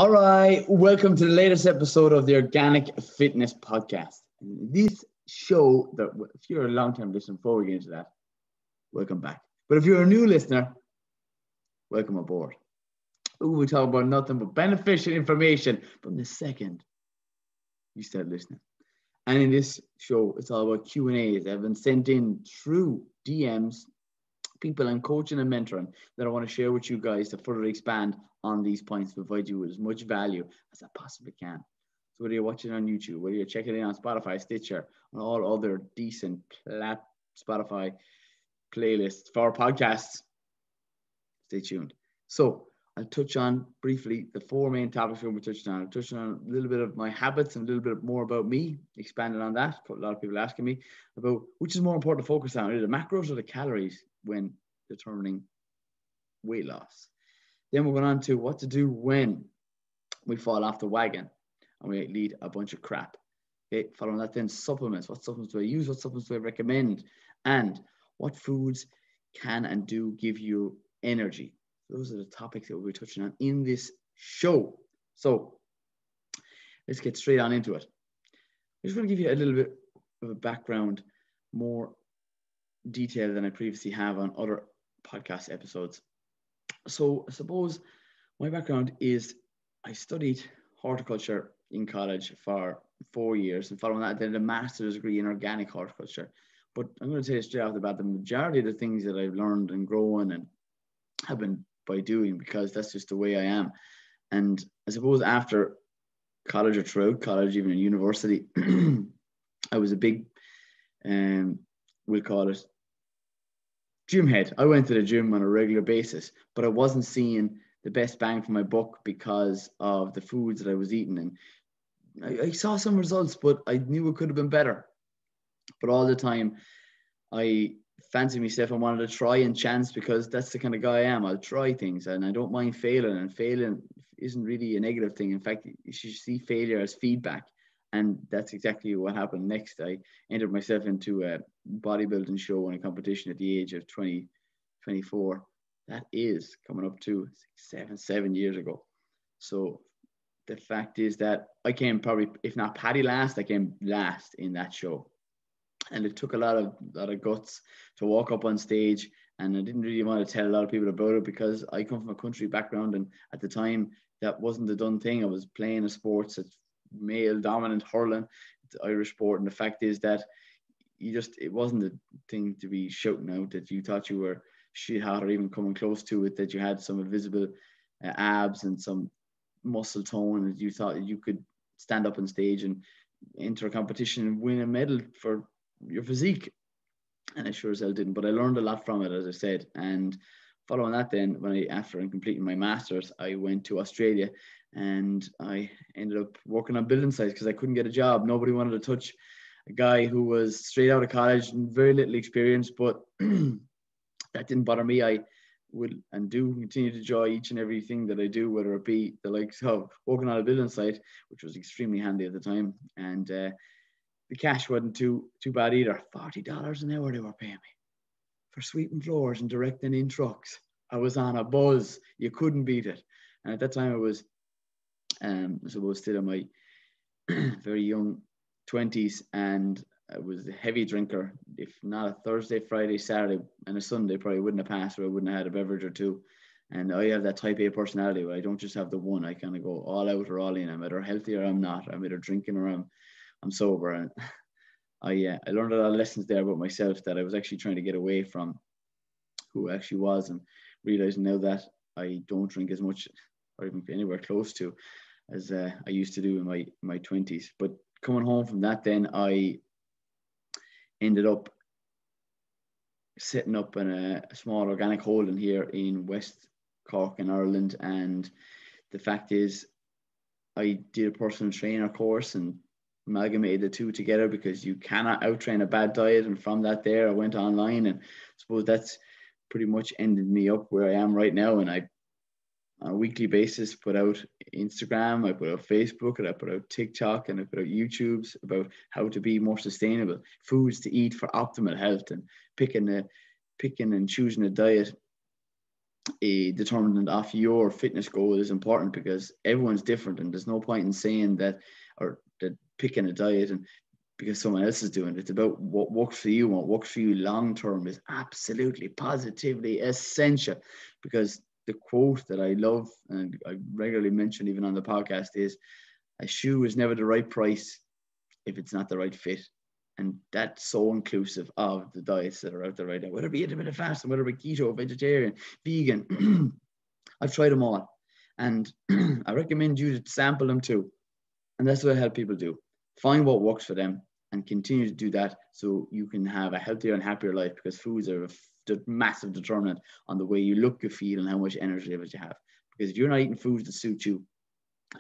All right, welcome to the latest episode of the Organic Fitness Podcast. This show, that if you're a long-time listener, before we get into that, welcome back. But if you're a new listener, welcome aboard. We talk about nothing but beneficial information from the second you start listening. And in this show, it's all about Q&As that have been sent in through DMs, people I'm coaching and mentoring that I want to share with you guys to further expand on these points, to provide you with as much value as I possibly can. So whether you're watching on YouTube, whether you're checking it on Spotify, Stitcher, and all other decent Spotify playlists for podcasts, stay tuned. So I'll touch on briefly the four main topics we're touching on. I'll touch on a little bit of my habits and a little bit more about me, expanding on that. A lot of people asking me about which is more important to focus on, either the macros or the calories when determining weight loss. Then we're going on to what to do when we fall off the wagon and we lead a bunch of crap. Okay, following that, then supplements. What supplements do I use? What supplements do I recommend? And what foods can and do give you energy? Those are the topics that we'll be touching on in this show. So let's get straight on into it. I just want to give you a little bit of a background, more detail than I previously have on other podcast episodes. So I suppose my background is I studied horticulture in college for 4 years, and following that I did a master's degree in organic horticulture. But I'm going to tell you straight off the bat, the majority of the things that I've learned and grown and have been by doing, because that's just the way I am. And I suppose after college, or throughout college, even in university, I was a big, we'll call it, gym head. I went to the gym on a regular basis, but I wasn't seeing the best bang for my buck because of the foods that I was eating. And I saw some results, but I knew it could have been better. But all the time, I fancied myself and wanted to try and chance, because that's the kind of guy I am. I'll try things and I don't mind failing, and failing isn't really a negative thing. In fact, you should see failure as feedback. And that's exactly what happened next. I entered myself into a bodybuilding show and a competition at the age of 24. That is coming up to 7 years ago. So the fact is that I came probably, if not paddy last, I came last in that show. And it took a lot of guts to walk up on stage. And I didn't really want to tell a lot of people about it, because I come from a country background. And at the time, that wasn't the done thing. I was playing a sport that's male dominant, hurling, the Irish sport. And the fact is that it wasn't the thing to be shouting out that you thought you were shit hot, or even coming close to it, that you had some visible abs and some muscle tone, and you thought you could stand up on stage and enter a competition and win a medal for your physique. And I sure as hell didn't, but I learned a lot from it, as I said. And following that, then after completing my master's, I went to Australia, and I ended up working on building sites because I couldn't get a job. Nobody wanted to touch a guy who was straight out of college and very little experience, but that didn't bother me. I would and do continue to enjoy each and everything that I do, whether it be the likes of working on a building site, which was extremely handy at the time. And the cash wasn't too bad either. $40 an hour they were paying me for sweeping floors and directing in trucks. I was on a buzz. You couldn't beat it. And at that time, I was, I suppose, still in my very young 20s, and I was a heavy drinker. If not a Thursday, Friday, Saturday, and a Sunday, probably wouldn't have passed, or I wouldn't have had a beverage or two. And I have that type A personality where I don't just have the one. I kind of go all out or all in. I'm either healthy or I'm not. I'm either drinking or I'm sober. And I learned a lot of lessons there about myself, that I was actually trying to get away from who I actually was, and realizing now that I don't drink as much, or even anywhere close to, as I used to do in my 20s. But coming home from that, then I ended up setting up a small organic holding here in West Cork in Ireland. And the fact is, I did a personal trainer course and amalgamated the two together, because you cannot outtrain a bad diet. And from that there, I went online, and I suppose that's pretty much ended me up where I am right now. And I, on a weekly basis, put out Instagram, I put out Facebook, and I put out TikTok, and I put out YouTubes about how to be more sustainable, foods to eat for optimal health, and picking and choosing a diet a determinant of your fitness goal is important, because everyone's different, and there's no point in saying that, or that picking a diet and because someone else is doing it. It's about what works for you, and what works for you long term is absolutely positively essential. Because the quote that I love and I regularly mention even on the podcast is, a shoe is never the right price if it's not the right fit. And that's so inclusive of the diets that are out there right now, whether it be intermittent fasting, whether it be keto, vegetarian, vegan. I've tried them all. And I recommend you to sample them too. And that's what I help people do. Find what works for them and continue to do that, so you can have a healthier and happier life, because foods are a massive determinant on the way you look, you feel, and how much energy levels you have. Because if you're not eating foods that suit you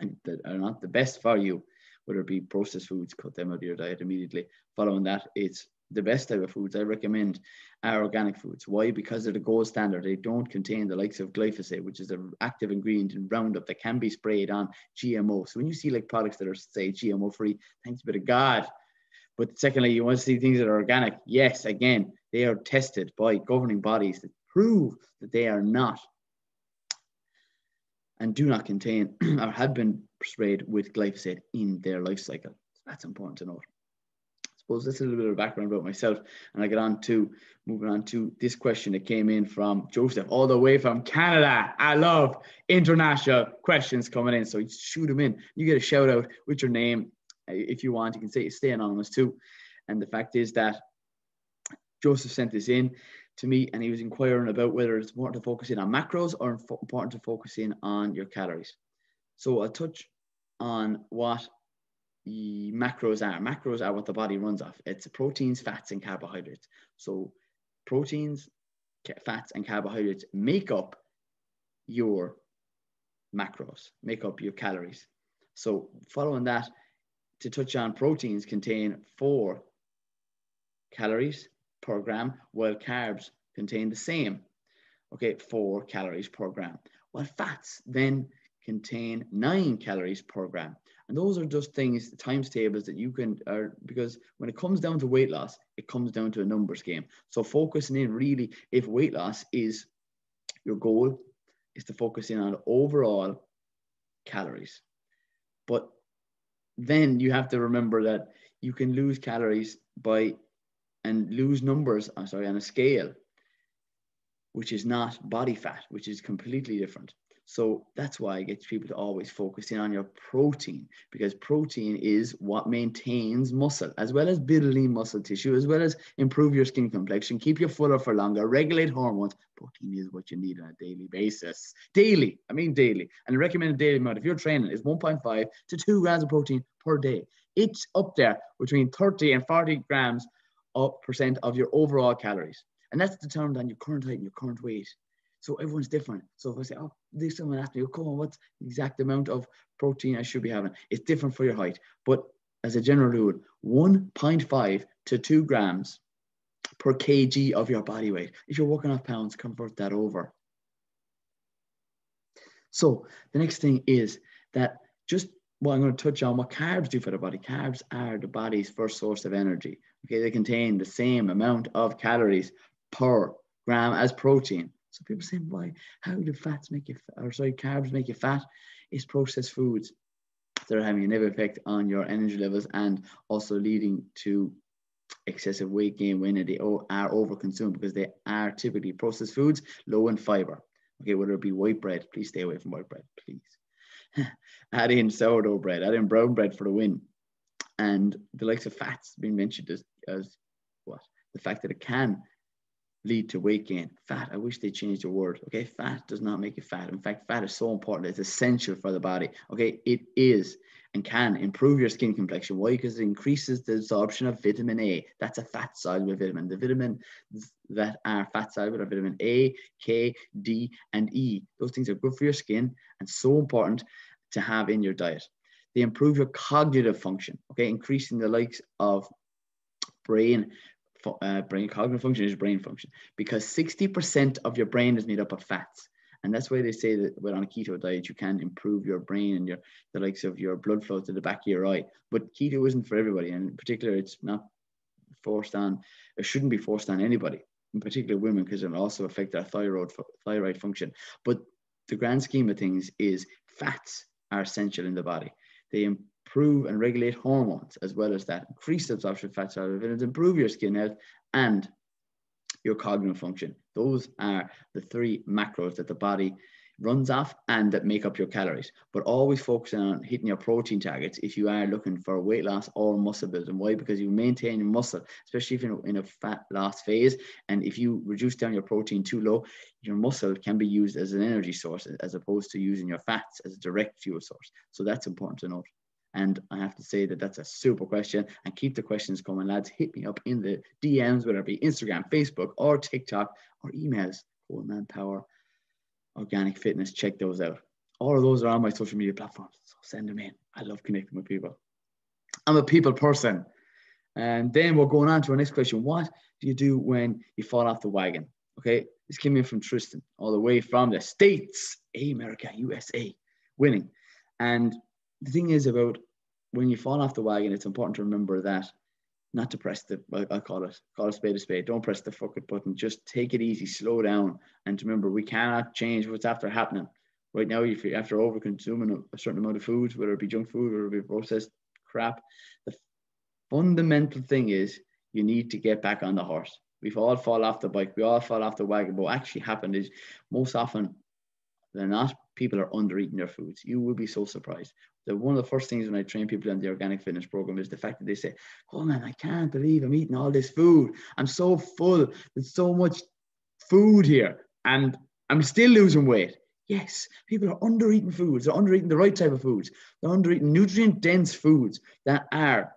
and that are not the best for you, whether it be processed foods, cut them out of your diet immediately. Following that, it's the best type of foods I recommend are organic foods. Why? Because they're the gold standard. They don't contain the likes of glyphosate, which is an active ingredient in Roundup that can be sprayed on GMO. So when you see like products that are, say, GMO free, thanks be to God. But secondly, you want to see things that are organic. Yes, again, they are tested by governing bodies that prove that they are not and do not contain or have been sprayed with glyphosate in their life cycle. So that's important to note. I suppose that's a little bit of background about myself, and I get on to moving on to this question that came in from Joseph, all the way from Canada. I love international questions coming in, so shoot them in. You get a shout out with your name if you want. You can stay anonymous too. And the fact is that Joseph sent this in to me, and he was inquiring about whether it's important to focus in on macros or important to focus in on your calories. So I'll touch on what the macros are. Macros are what the body runs off. It's proteins, fats, and carbohydrates. So proteins, fats, and carbohydrates make up your macros, make up your calories. So following that, to touch on, proteins contain 4 calories per gram, while carbs contain the same, 4 calories per gram. While fats then contain 9 calories per gram. And those are just things, times tables that you can, because when it comes down to weight loss, it comes down to a numbers game. So focusing in really, if weight loss is your goal, is to focus in on overall calories. But then you have to remember that you can lose calories and lose numbers, on a scale, which is not body fat, which is completely different. So that's why I get people to always focus in on your protein, because protein is what maintains muscle, as well as building muscle tissue, as well as improve your skin complexion, keep you fuller for longer, regulate hormones. Protein is what you need on a daily basis. Daily. And the recommended daily amount, if you're training, is 1.5 to 2 grams of protein per day. It's up there between 30 and 40 grams % of your overall calories. And that's determined on your current height and your current weight. So everyone's different. So if I say, someone asked me, come on, what's the exact amount of protein I should be having? It's different for your height. But as a general rule, 1.5 to 2 grams per kg of your body weight. If you're working off pounds, convert that over. So the next thing is that I'm going to touch on what carbs do for the body. Carbs are the body's first source of energy. They contain the same amount of calories per gram as protein. So people say, how do carbs make you fat? It's processed foods that are having a negative effect on your energy levels and also leading to excessive weight gain when they are overconsumed, because they are typically processed foods low in fiber. Whether it be white bread, please stay away from white bread, please. Add in sourdough bread, add in brown bread for the win. And the likes of fats being mentioned as what? The fact that it can lead to weight gain. Fat, I wish they changed the word. Fat does not make you fat. In fact, fat is so important. It's essential for the body. It is and can improve your skin complexion. Why? Because it increases the absorption of vitamin A. That's a fat soluble vitamin. The vitamins that are fat soluble are vitamin A, K, D, and E. Those things are good for your skin and so important to have in your diet. They improve your cognitive function, increasing the likes of brain cognitive function is brain function, because 60% of your brain is made up of fats. And that's why they say that on a keto diet, you can improve your brain and the likes of your blood flow to the back of your eye. But keto isn't for everybody. And in particular, it's not forced on, it shouldn't be forced on anybody. in particular women, because it'll also affect their thyroid function. But the grand scheme of things is fats are essential in the body. They improve and regulate hormones, as well as that increase the absorption of fat soluble vitamins, improve your skin health and your cognitive function. Those are the three macros that the body runs off and that make up your calories. But always focusing on hitting your protein targets if you are looking for weight loss or muscle building. Why? Because you maintain your muscle, especially if you're in a fat loss phase. And if you reduce down your protein too low, your muscle can be used as an energy source as opposed to using your fats as a direct fuel source. So that's important to note. And I have to say that that's a super question, and keep the questions coming, lads. Hit me up in the DMs, whether it be Instagram, Facebook, or TikTok, or emails, Cold Manpower Organic Fitness. Check those out. All of those are on my social media platforms, so send them in. I love connecting with people. I'm a people person. And then we're going on to our next question. What do you do when you fall off the wagon? Okay, this came in from Tristan, all the way from the States, America, USA, winning. And the thing is about when you fall off the wagon, it's important to remember that not to press I call it a spade. Don't press the fuck it button. Just take it easy, slow down. And to remember, we cannot change what's after happening. Right now, if you're after over consuming a certain amount of food, whether it be junk food or it be processed crap, the fundamental thing is you need to get back on the horse. We've all fall off the bike. We all fall off the wagon. But what actually happened is most often than not, people are under eating their foods. You will be so surprised. One of the first things when I train people on the organic fitness program is the fact that they say, oh man, I can't believe I'm eating all this food. I'm so full. There's so much food here and I'm still losing weight. Yes, people are under eating foods. They're under eating the right type of foods. They're under eating nutrient dense foods that are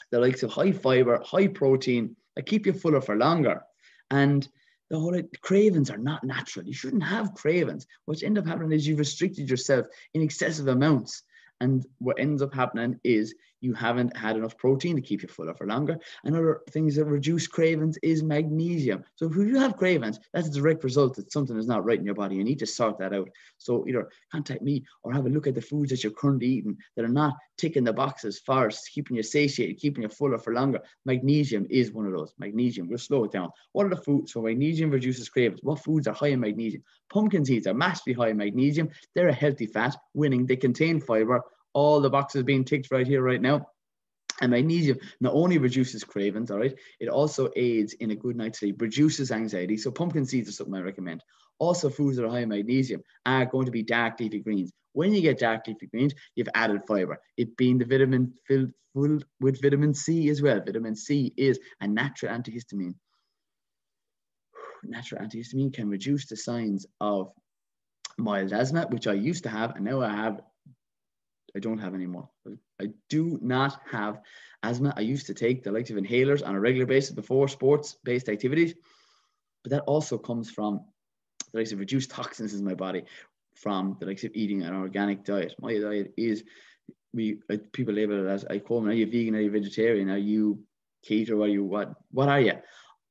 the likes of high fiber, high protein, that keep you fuller for longer. And the whole cravings are not natural. You shouldn't have cravings. What ends up happening is you've restricted yourself in excessive amounts. And what ends up happening is you haven't had enough protein to keep you fuller for longer. And other things that reduce cravings is magnesium. So if you have cravings, that's a direct result that something is not right in your body. You need to sort that out. So either contact me or have a look at the foods that you're currently eating that are not ticking the boxes first, keeping you satiated, keeping you fuller for longer. Magnesium is one of those. Magnesium, we'll slow it down. What are the foods? So magnesium reduces cravings. What foods are high in magnesium? Pumpkin seeds are massively high in magnesium. They're a healthy fat, winning. They contain fiber. All the boxes being ticked right here, right now. And magnesium not only reduces cravings, all right, it also aids in a good night's sleep, reduces anxiety. So pumpkin seeds are something I recommend. Also, foods that are high in magnesium are going to be dark leafy greens. When you get dark leafy greens, you've added fiber. It being the vitamin filled with vitamin C as well. Vitamin C is a natural antihistamine. Natural antihistamine can reduce the signs of mild asthma, which I used to have, and now I don't have anymore. I do not have asthma. I used to take the likes of inhalers on a regular basis before sports-based activities, but that also comes from the likes of reduced toxins in my body from the likes of eating an organic diet. My diet is, people label it as, I call them, are you vegan, are you vegetarian, are you keto, are you what are you?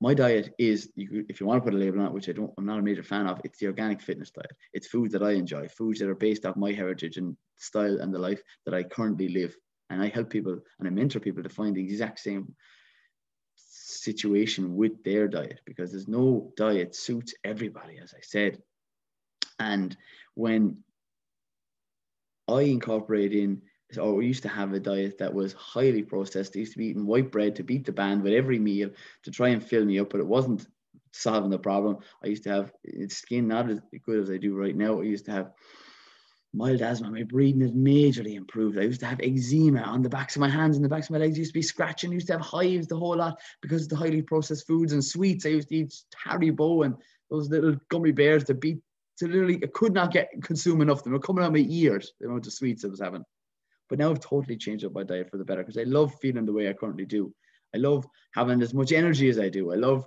My diet is, if you want to put a label on it, which I'm not a major fan of, it's the organic fitness diet. It's foods that I enjoy, foods that are based off my heritage and style and the life that I currently live. And I help people and I mentor people to find the exact same situation with their diet, because there's no diet suits everybody, as I said. And when I incorporate in, or we used to have a diet that was highly processed. I used to be eating white bread to beat the band with every meal to try and fill me up, but it wasn't solving the problem. I used to have skin not as good as I do right now. I used to have mild asthma. My breathing has majorly improved. I used to have eczema on the backs of my hands and the backs of my legs. I used to be scratching. I used to have hives the whole lot because of the highly processed foods and sweets. I used to eat Haribo and those little gummy bears to beat. So literally, I could not consume enough of them. They were coming out of my ears, the amount of sweets I was having. But now I've totally changed up my diet for the better because I love feeling the way I currently do. I love having as much energy as I do. I love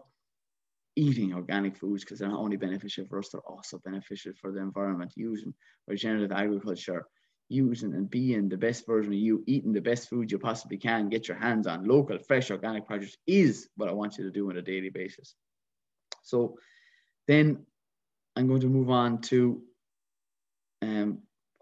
eating organic foods because they're not only beneficial for us, they're also beneficial for the environment. Using regenerative agriculture, using and being the best version of you, eating the best food you possibly can, get your hands on local, fresh, organic produce is what I want you to do on a daily basis. So then I'm going to move on to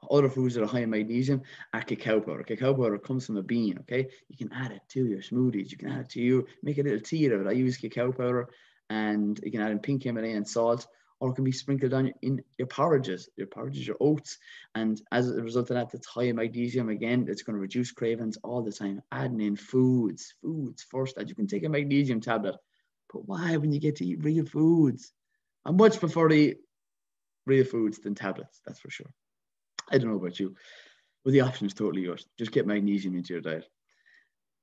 other foods that are high in magnesium are cacao powder. Cacao powder comes from a bean, okay? You can add it to your smoothies. You can add it to make a little tea out of it. I use cacao powder and you can add in pink Himalayan salt, or it can be sprinkled on in your porridges, your oats. And as a result of that, it's high in magnesium. Again, it's going to reduce cravings all the time. Adding in foods first. That you can take a magnesium tablet, but why when you get to eat real foods? I much prefer to eat real foods than tablets, that's for sure. I don't know about you, but the option is totally yours. Just get magnesium into your diet.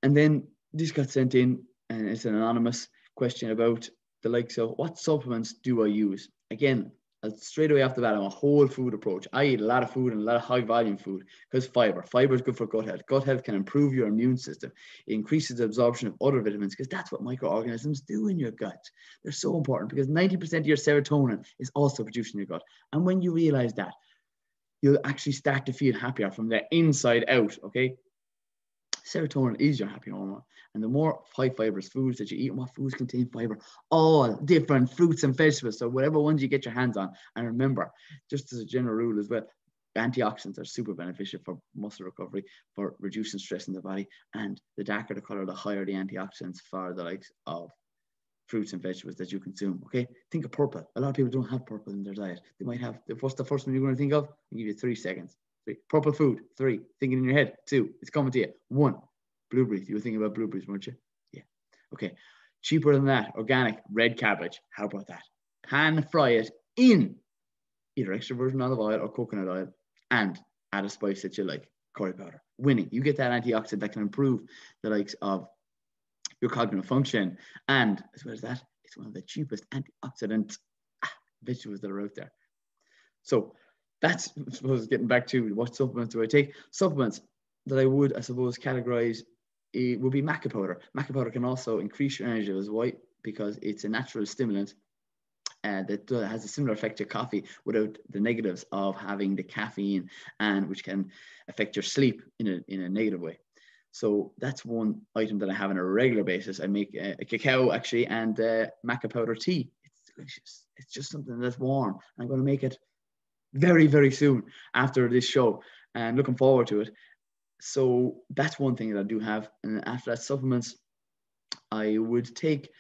And then this got sent in, and it's an anonymous question about the likes of what supplements do I use? Again, straight away off the bat, I'm a whole food approach. I eat a lot of food and a lot of high volume food because fiber is good for gut health. Gut health can improve your immune system. It increases the absorption of other vitamins because that's what microorganisms do in your gut. They're so important because 90% of your serotonin is also produced in your gut. And when you realize that, you'll actually start to feel happier from the inside out, okay? Serotonin is your happy hormone. And the more high fibrous foods that you eat, and what foods contain fiber? All different fruits and vegetables. So whatever ones you get your hands on. And remember, just as a general rule as well, antioxidants are super beneficial for muscle recovery, for reducing stress in the body. And the darker the color, the higher the antioxidants for the likes of fruits and vegetables that you consume. Okay, think of purple. A lot of people don't have purple in their diet. They might have the first one you're going to think of. I'll give you 3 seconds. 3. Purple food. 3. Thinking in your head. 2. It's coming to you. 1. Blueberries. You were thinking about blueberries, weren't you? Yeah. Okay. Cheaper than that. Organic red cabbage. How about that? Pan fry it in either extra virgin olive oil or coconut oil, and add a spice that you like. Curry powder. Winning. You get that antioxidant that can improve the likes of your cognitive function, and as well as that, it's one of the cheapest antioxidant vegetables that are out there. So that's, I suppose, getting back to what supplements do I take. Supplements that I would, I suppose, categorize would be maca powder. Maca powder can also increase your energy levels. Why? Because it's a natural stimulant that has a similar effect to coffee without the negatives of having the caffeine, and which can affect your sleep in a negative way. So that's one item that I have on a regular basis. I make a cacao actually and maca powder tea. It's delicious. It's just something that's warm. I'm going to make it very, very soon after this show, and looking forward to it. So that's one thing that I do have. And after that, supplements, I would take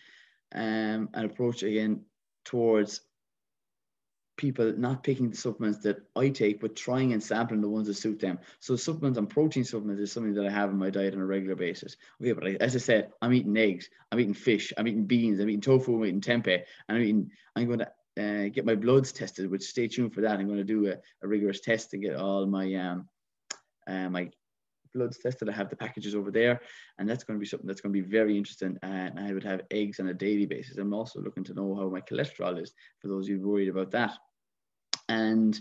an approach again towards people not picking the supplements that I take, but trying and sampling the ones that suit them. So supplements and protein supplements is something that I have in my diet on a regular basis. Okay, but as I said, I'm eating eggs, I'm eating fish, I'm eating beans, I'm eating tofu, I'm eating tempeh, and I'm going to get my bloods tested, which stay tuned for that. I'm going to do a rigorous test to get all my my bloods tested. I have the packages over there, and that's going to be something that's going to be very interesting. And I would have eggs on a daily basis. I'm also looking to know how my cholesterol is, for those of you worried about that. And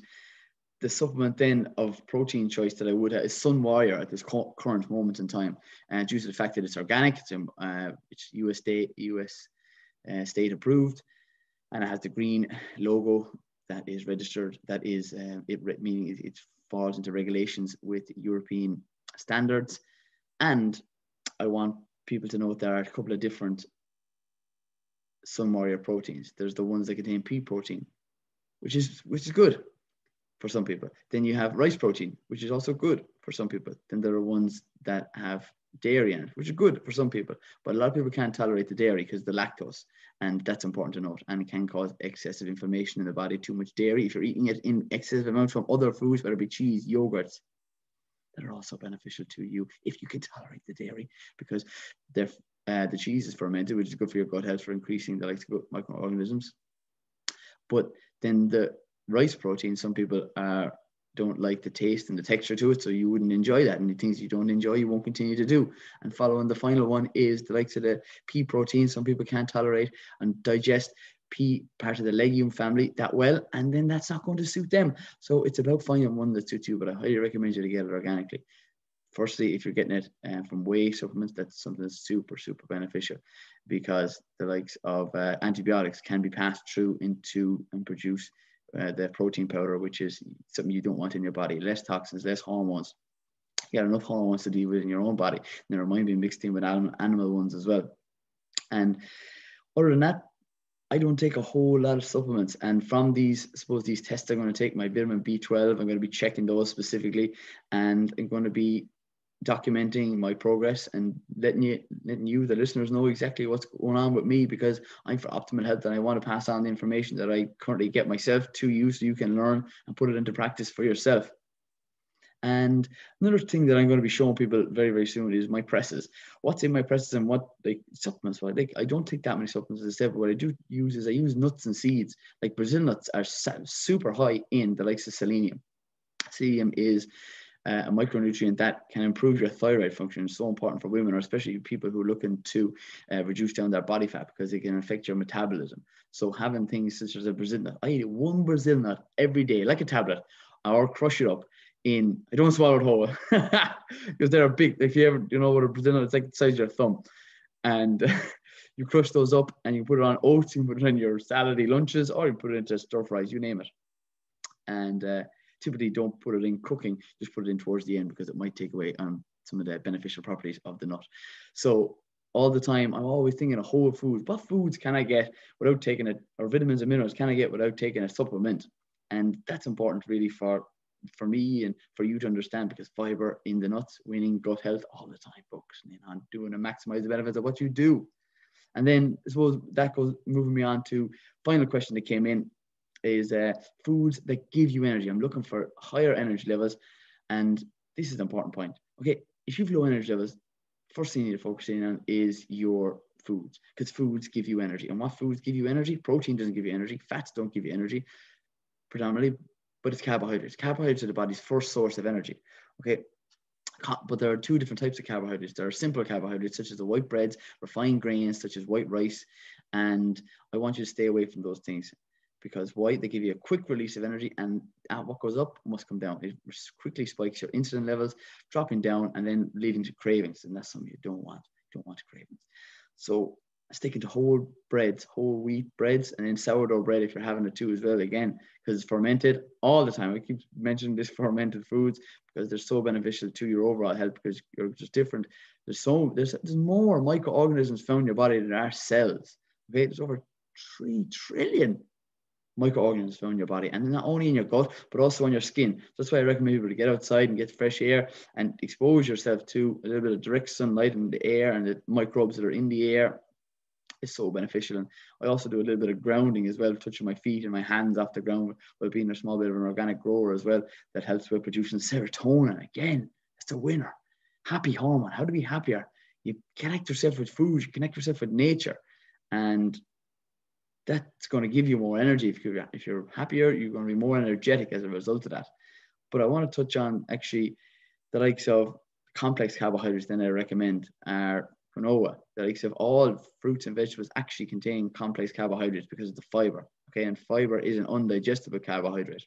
the supplement then of protein choice that I would have is Sun Warrior at this current moment in time, due to the fact that it's organic, it's US state approved, and it has the green logo that is registered. That is meaning it falls into regulations with European standards. And I want people to know there are a couple of different Sun Warrior proteins. There's the ones that contain pea protein, which is good for some people. Then you have rice protein, which is also good for some people. Then there are ones that have dairy in it, which is good for some people. But a lot of people can't tolerate the dairy because of the lactose, and that's important to note. And it can cause excessive inflammation in the body. Too much dairy, if you're eating it in excessive amounts from other foods, whether it be cheese, yogurts, that are also beneficial to you if you can tolerate the dairy, because the cheese is fermented, which is good for your gut health, for increasing the gut microorganisms. But then the rice protein, some people don't like the taste and the texture to it, so you wouldn't enjoy that. And the things you don't enjoy, you won't continue to do. And following the final one is the likes of the pea protein. Some people can't tolerate and digest pea, part of the legume family, that well, and then that's not going to suit them. So it's about finding one that suits you, but I highly recommend you to get it organically. Firstly, if you're getting it from whey supplements, that's something that's super, super beneficial, because the likes of antibiotics can be passed through into and produce the protein powder, which is something you don't want in your body. Less toxins, less hormones. You got enough hormones to deal with in your own body. Never mind being mixed in with animal ones as well. And other than that, I don't take a whole lot of supplements. And from these, I suppose these tests I'm going to take, my vitamin B12, I'm going to be checking those specifically. And I'm going to be documenting my progress and letting you, the listeners, know exactly what's going on with me, because I'm for optimal health and I want to pass on the information that I currently get myself to you so you can learn and put it into practice for yourself. And another thing that I'm going to be showing people very, very soon is my presses. What's in my presses and what like supplements. Well, like I don't take that many supplements as I said, but what I do use is I use nuts and seeds. Like Brazil nuts are super high in the likes of selenium. Selenium is a micronutrient that can improve your thyroid function. It's so important for women, or especially people who are looking to reduce down their body fat, because it can affect your metabolism. So having things such as a Brazil nut, I eat one Brazil nut every day, like a tablet, or crush it up in, I don't swallow it whole, because they're big. If you ever, you know what a Brazil nut, it's like the size of your thumb. And you crush those up and you put it on oats, you put it in your salady lunches, or you put it into stir fries, you name it. And typically don't put it in cooking, just put it in towards the end, because it might take away some of the beneficial properties of the nut. So all the time, I'm always thinking of whole foods. What foods can I get without taking it, or vitamins and minerals can I get without taking a supplement? And that's important really for me and for you to understand, because fiber in the nuts, winning gut health all the time, focusing on doing and maximize the benefits of what you do. And then I suppose that goes moving me on to final question that came in is foods that give you energy. I'm looking for higher energy levels, and this is an important point. Okay, if you've low energy levels, first thing you need to focus in on is your foods, because foods give you energy. And what foods give you energy? Protein doesn't give you energy. Fats don't give you energy predominantly, but it's carbohydrates. Carbohydrates are the body's first source of energy. Okay, but there are two different types of carbohydrates. There are simple carbohydrates, such as the white breads, refined grains, such as white rice. And I want you to stay away from those things, because why? They give you a quick release of energy, and what goes up must come down. It quickly spikes your insulin levels, dropping down, and then leading to cravings. And that's something you don't want. You don't want cravings. So sticking to whole breads, whole wheat breads, and then sourdough bread if you're having it too as well, again, because it's fermented all the time. I keep mentioning this fermented foods because they're so beneficial to your overall health, because you're just different. There's more microorganisms found in your body than there are cells. Okay, there's over 3 trillion microorganisms found in your body, and not only in your gut but also on your skin. That's why I recommend people to get outside and get fresh air and expose yourself to a little bit of direct sunlight and the air and the microbes that are in the air. Is so beneficial. And I also do a little bit of grounding as well, touching my feet and my hands off the ground, while being a small bit of an organic grower as well, that helps with producing serotonin. Again, it's a winner. Happy hormone. How to be happier? You connect yourself with food, you connect yourself with nature, and that's going to give you more energy. If you're happier, you're going to be more energetic as a result of that. But I want to touch on actually the likes of complex carbohydrates that I recommend are quinoa. The likes of all fruits and vegetables actually contain complex carbohydrates because of the fiber. Okay, and fiber is an undigestible carbohydrate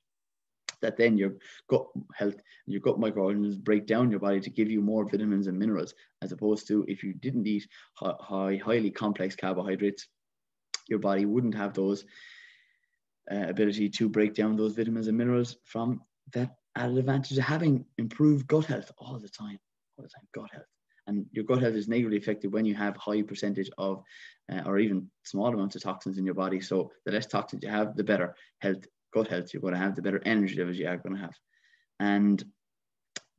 that then your gut health, your gut microorganisms break down your body to give you more vitamins and minerals, as opposed to if you didn't eat highly complex carbohydrates, your body wouldn't have those ability to break down those vitamins and minerals from that added advantage of having improved gut health all the time, gut health. And your gut health is negatively affected when you have high percentage of, or even small amounts of toxins in your body. So the less toxins you have, the better health, gut health you're going to have, the better energy levels you are going to have. And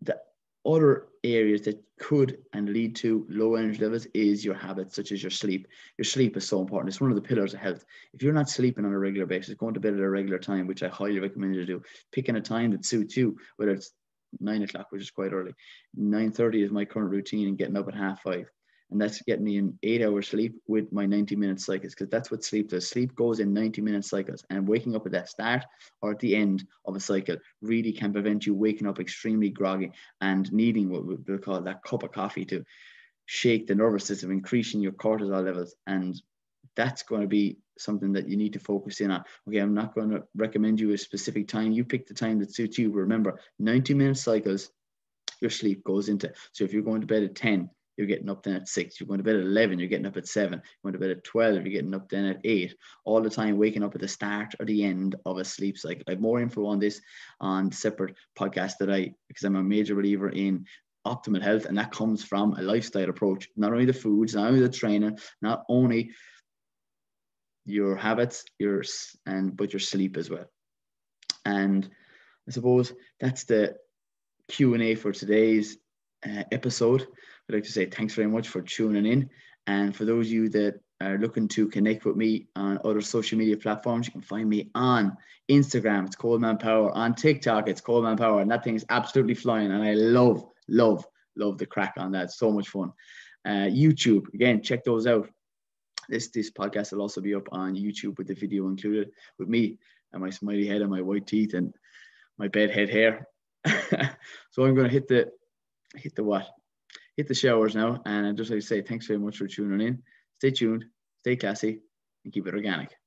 the other areas that could and lead to low energy levels is your habits, such as your sleep. Your sleep is so important. It's one of the pillars of health. If you're not sleeping on a regular basis, going to bed at a regular time, which I highly recommend you to do, picking a time that suits you, whether it's 9 o'clock, which is quite early. 9:30 is my current routine, and getting up at 5:30. And that's getting me in 8 hours sleep with my 90-minute cycles, because that's what sleep does. Sleep goes in 90-minute cycles, and waking up at that start or at the end of a cycle really can prevent you waking up extremely groggy and needing what we'll call that cup of coffee to shake the nervous system, increasing your cortisol levels. And that's going to be something that you need to focus in on. Okay, I'm not going to recommend you a specific time. You pick the time that suits you. Remember, 90-minute cycles, your sleep goes into. So if you're going to bed at 10, you're getting up then at 6. You're going to bed at 11, you're getting up at 7. You're going to bed at 12, you're getting up then at 8. All the time waking up at the start or the end of a sleep cycle. I have more info on this on separate podcasts because I'm a major believer in optimal health, and that comes from a lifestyle approach. Not only the foods, not only the training, not only your habits, but your sleep as well. And I suppose that's the Q&A for today's episode. I'd like to say thanks very much for tuning in. And for those of you that are looking to connect with me on other social media platforms, you can find me on Instagram. It's Coleman Power. On TikTok, it's Coleman Power. And that thing is absolutely flying. And I love the crack on that. So much fun. YouTube, again, check those out. This podcast will also be up on YouTube with the video included, with me and my smiley head and my white teeth and my bedhead hair. So I'm going to hit the showers now, and I'd just like to say thanks very much for tuning in. Stay tuned, stay classy, and keep it organic.